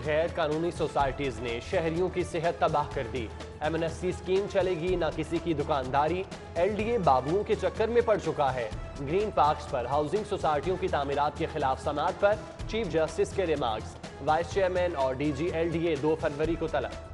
غیر قانونی سوسائٹیز نے شہریوں کی صحت تباہ کر دی۔ MNST اسکیم چلے گی نہ کسی کی دکانداری، LDA بابوؤں کے چکر میں پڑ چکا ہے۔ گرین پارکس پر ہاؤسنگ سوسائٹیوں کی تعمیرات کے خلاف سماعت پر چیف جسٹس کے ریمارکس، وائس چیئرمین اور DG LDA 2 فروری کو طلب۔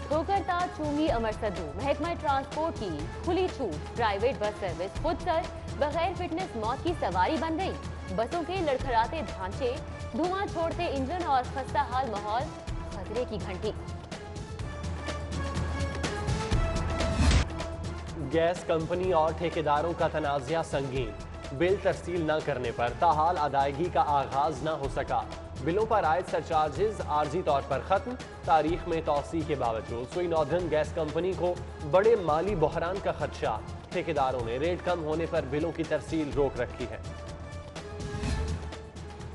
ٹھوکرتا چونگی امر سدو، محکمہ ٹرانسپورٹ کی کھلی چھوٹ، پرائیویٹ بس سروس خود سر بغیر فٹنس موت کی سواری بن گئی۔ بسوں کے لڑکھڑاتے ڈھانچے، دھواں چھوڑتے انجن اور خستہ حال ماحول، خطرے کی گھنٹی۔ گیس کمپنی اور ٹھیکیداروں کا تنازعہ سنگین، بل ترسیل نہ کرنے پر تاحال ادائیگی کا آغاز نہ ہو سکا۔ بلوں پر عائد سرچارجز عارضی طور پر ختم، تاریخ میں توسیع کے باوجود سوئی ناردرن گیس کمپنی کو بڑے مالی بحران کا خدشہ، ٹھیکیداروں نے ریٹ کم ہونے پر بلوں کی ترسیل روک رکھی ہے۔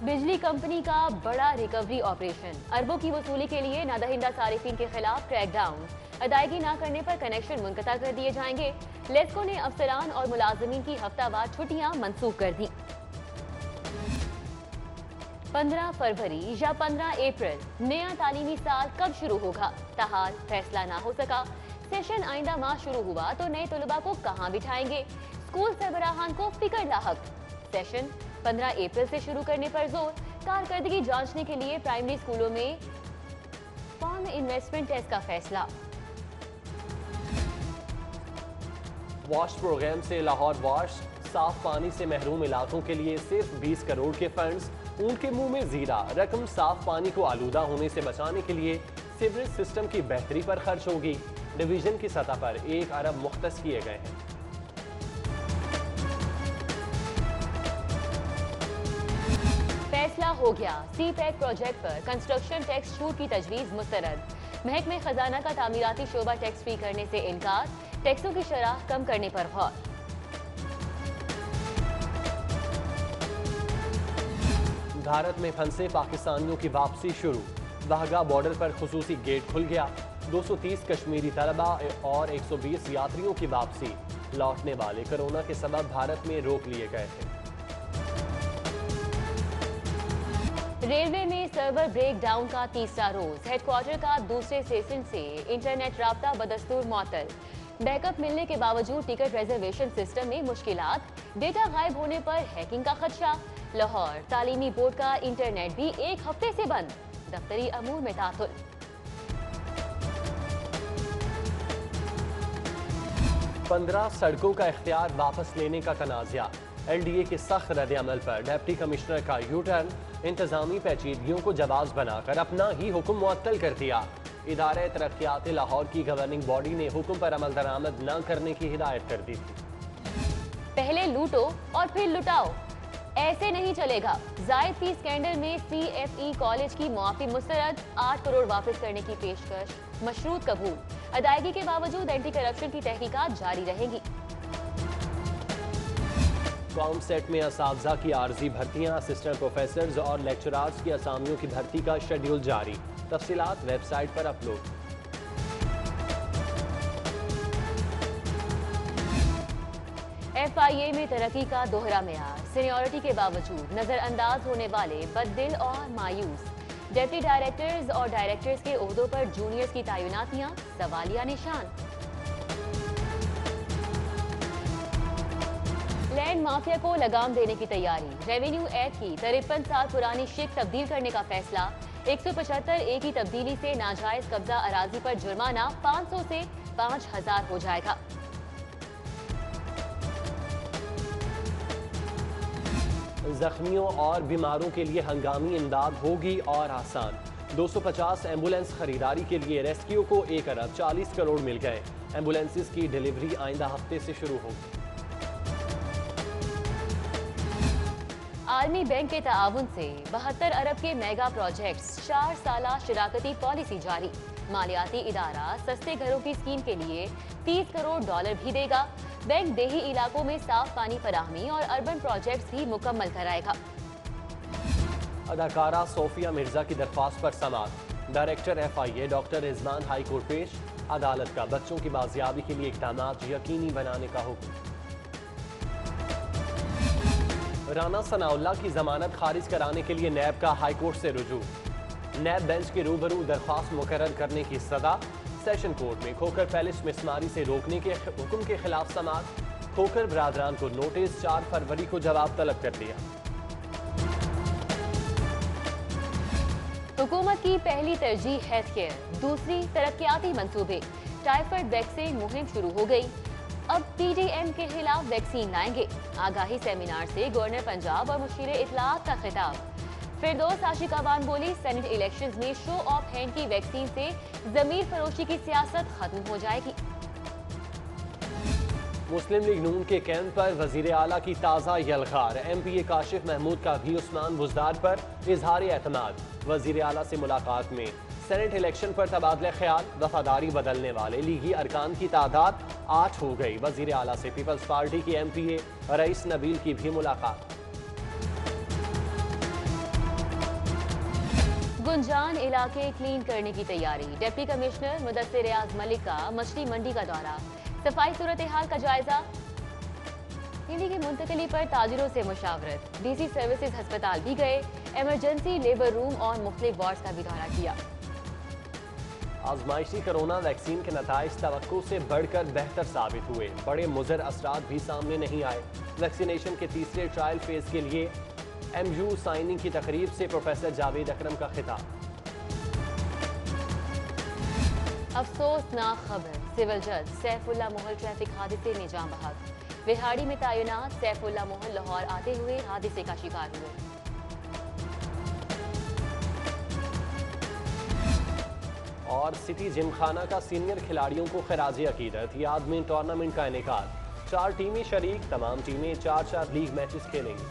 بجلی کمپنی کا بڑا ریکوری آپریشن، اربوں کی وصولی کے لیے نادہندہ صارفین کے خلاف کریک ڈاؤن، ادائیگی نہ کرنے پر کنیکشن منقطع کر دیے جائیں گے۔ لیسکو نے افسران اور ملازمین کی ہفتہ وار چھٹیاں منسوخ کر دیں۔ 15 فروری یا 15 اپریل نیا تعلیمی سال کب شروع ہوگا؟ تاحال فیصلہ نہ ہو سکا۔ سیشن آئندہ ماہ شروع ہوا تو نئے طلباء کو کہاں بٹھائیں گے؟ اسکول سربراہان کو فکر لاحق۔ سیشن 15 اپریل سے شروع کرنے پر زور، کارکردگی جانچنے کے لیے پرائمری اسکولوں میں فارم انویسٹمنٹ ٹیسٹ کا فیصلہ۔ واش پروگرام سے لاہور واش، صاف پانی سے محروم علاقوں کے لیے صرف 20 کروڑ کے فنڈز، اونٹ کے منہ میں زیرہ، رقم صاف پانی کو آلودہ ہونے سے بچانے کے لیے سیوریج سسٹم کی بہتری پر خرچ ہوگی۔ ڈویژن کی سطح پر 1 ارب مختص کیے گئے ہیں۔ فیصلہ ہو گیا، سی پیک پروجیکٹ پر کنسٹرکشن ٹیکس چھوٹ کی تجویز مسترد۔ محکمہ خزانہ کا تعمیراتی شعبہ ٹیکس فری کرنے سے انکار، ٹیکسوں کی شرح کم کرنے پر غور۔ بھارت میں پھنسے پاکستانیوں کی واپسی شروع، واہگہ بارڈر پر خصوصی گیٹ کھل گیا۔ 230 کشمیری طلباء اور 120 یاتریوں کی واپسی، لوٹنے والے کورونا کے سبب بھارت میں روک لیے گئے تھے۔ ریلوے میں سرور بریک ڈاؤن کا تیسرا روز، ہیڈ کوارٹر کا دوسرے سیشن سے انٹرنیٹ رابطہ بدستور معطل، بیک اپ ملنے کے باوجود ٹکٹ ریزرویشن سسٹم میں مشکلات، ڈیٹا غائب ہونے پر ہیکنگ کا خدشہ۔ لاہور تعلیمی بورڈ کا انٹرنیٹ بھی 1 ہفتے سے بند، دفتری امور میں تعطل۔ 15 سڑکوں کا اختیار واپس لینے کا تنازعہ، LDA کے سخت رد عمل پر ڈپٹی کمشنر کا یو ٹرن، انتظامی پیچیدگیوں کو جواز بنا کر اپنا ہی حکم معطل کر دیا۔ ادارہ ترقیات لاہور کی گورننگ باڈی نے حکم پر عمل درآمد نہ کرنے کی ہدایت کر دی تھی۔ پہلے لوٹو اور پھر لٹاؤ، ایسے نہیں چلے گا۔ زائد فی اسکینڈل میں CFE کالج کی معافی مسترد، 8 کروڑ واپس کرنے کی پیشکش مشروط قبول، ادائیگی کے باوجود اینٹی کرپشن کی تحقیقات جاری رہیں گی۔ قوم سیٹ میں اساتذہ کی عارضی بھرتیاں، اسسٹنٹ پروفیسرز اور لیکچرارز کی اسامیوں کی بھرتی کا شیڈیول جاری، تفصیلات ویب سائٹ پر اپلوڈ۔ FIA میں ترقی کا دوہرا معیار، سینیورٹی کے باوجود نظر انداز ہونے والے بددل اور مایوس، ڈپٹی ڈائریکٹرز اور ڈائریکٹرز کے عہدوں پر جونیئرز کی تعیناتیاں سوالیہ نشان۔ لینڈ مافیا کو لگام دینے کی تیاری، ریونیو ایکٹ کی 53 سال پرانی شق تبدیل کرنے کا فیصلہ، 175A کی تبدیلی سے ناجائز قبضہ اراضی پر جرمانہ 500 سے 5000 ہو جائے گا۔ زخمیوں اور بیماروں کے لیے ہنگامی امداد ہوگی اور آسان، 250 ایمبولینس خریداری کے لیے ریسکیو کو 1 ارب 40 کروڑ مل گئے۔ ایمبولینسز کی ڈیلیوری آئندہ ہفتے سے شروع ہوگی۔ عالمی بینک کے تعاون سے 72 ارب کے میگا پروجیکٹس، 4 سالہ شراکتی پالیسی جاری، مالیاتی ادارہ سستے گھروں کی اسکیم کے لیے 30 کروڑ ڈالر بھی دے گا۔ بینک دیہی علاقوں میں صاف پانی فراہمی اور اربن پروجیکٹس بھی مکمل کرائے گا۔ اداکارہ صوفیہ مرزا کی درخواست پر سماعت، ڈائریکٹر FIA ڈاکٹر رضوان ہائی کورٹ پیش، عدالت کا بچوں کی بازیابی کے لیے اقدامات یقینی بنانے کا حکم۔ رانا ثناء اللہ کی ضمانت خارج کرانے کے لیے نیب کا ہائی کورٹ سے رجوع، نیب بینچ کے روبرو درخواست مقرر کرنے کی صدا، سیشن کورٹ میں کھوکھر پیلس مسماری سے روکنے کے حکم کے خلاف سماعت، کھوکھر برادران کو نوٹس، 4 فروری کو جواب طلب کر دیا۔ حکومت کی پہلی ترجیح ہیلتھ کیئر، دوسری ترقیاتی منصوبے، ٹائیفائڈ ویکسین مہم شروع ہو گئی، اب پی ڈی ایم کے خلاف ویکسین لائیں گے، آگاہی سیمینار سے گورنر پنجاب اور مشیر اطلاعات کا خطاب۔ فردوس عاشق عوان بولی سینٹ الیکشنز میں شو آف ہینڈ کی ویکسین سے ضمیر فروشی کی سیاست ختم ہو جائے گی۔ مسلم لیگ نون کے کیمپ پر وزیر اعلیٰ کی تازہ یلغار، ایم پی اے کاشف محمود کا بھی عثمان بزدار پر اظہار اعتماد، وزیر اعلیٰ سے ملاقات میں سینٹ الیکشن پر تبادلہ خیال، وفاداری بدلنے والے لیگی ارکان کی تعداد 8 ہو گئی، وزیر اعلیٰ سے پیپلز پارٹی کی ایم پی اے رئیس نبیل کی بھی ملاقات۔ گنجان علاقے کلین کرنے کی تیاری، ڈپٹی کمشنر مدثر ریاض ملک کا مچھلی منڈی کا دورہ، صفائی صورتحال کا جائزہ، ہندی کی منتقلی پر تاجروں سے مشاورت، ڈی سی سروسز ہسپتال بھی گئے، ایمرجنسی لیبر روم اور مختلف وارڈز کا بھی دورہ کیا۔ آزمائشی کرونا ویکسین کے نتائج توقع سے بڑھ کر بہتر ثابت ہوئے، بڑے مضر اثرات بھی سامنے نہیں آئے، ویکسینیشن کے تیسرے ٹرائل فیز کے لیے ایم یو سائننگ کی تقریب سے پروفیسر جاوید اکرم کا خطاب۔ افسوسناک خبر، سول جج سیف اللہ محل ٹریفک حادثے میں جاں بحق، وہاڑی میں تعینات سیف اللہ محل لاہور آتے ہوئے حادثے کا شکار ہوئے۔ اور سٹی جم خانہ کا سینئر کھلاڑیوں کو خراج عقیدت، یاد میں ٹورنامنٹ کا انعقاد، 4 ٹیمیں شریک، تمام ٹیمیں 4 لیگ میچز کھیلیں گی۔